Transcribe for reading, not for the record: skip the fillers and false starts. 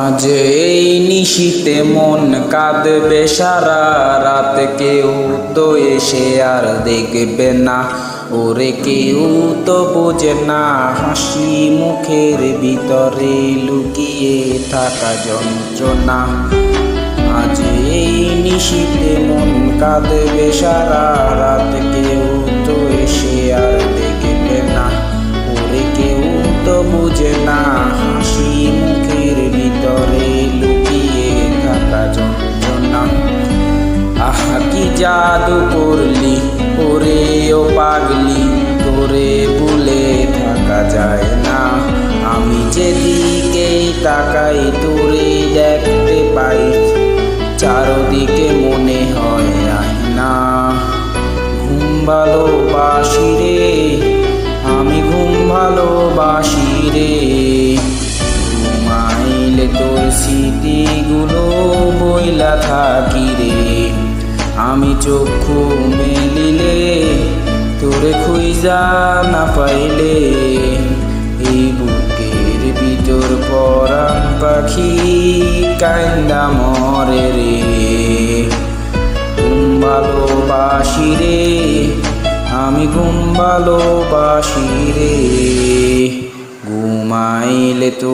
আজ এই নিশীতে মন কাঁদবে সারা রাত, কেউ তো এসে আর দেখবে না, ওরে কেউ তো বোঝে না হাসি মুখের ভিতরে লুকিয়ে থাকা যন্ত্রণা। আজ এই নিশীতে মন কাঁদবে সারা রাত, কেউ তো এসে আর দেখবে না, ওরে কেউ তো বোঝে না হাসি মুখের ভিতরে লুকিয়ে থাকা যন্ত্রণা। আহা কি জাদু করলি ওরে ও পাগলি, তোরে ভুলে থাকা যায় না। আমি যেদিকে তাকাই তোরে দেখতে পাই, চারদিকে মনে হয় আয়না। ঘুম ভালোবাসি রে, আমি ঘুম ভালোবাসি রে, ঘুমাইলে তোর স্মৃতিগুলো বইলা থাকি রে। আমি চক্ষু মেলিলে তোরে খুঁজা না পাইলে, এই বুকের ভিতর পরাণ পাখি কান্দা মরে রে। ঘুম ভালোবাসি রে, আমি ঘুম ভালোবাসি রে, ঘুমাইলে তো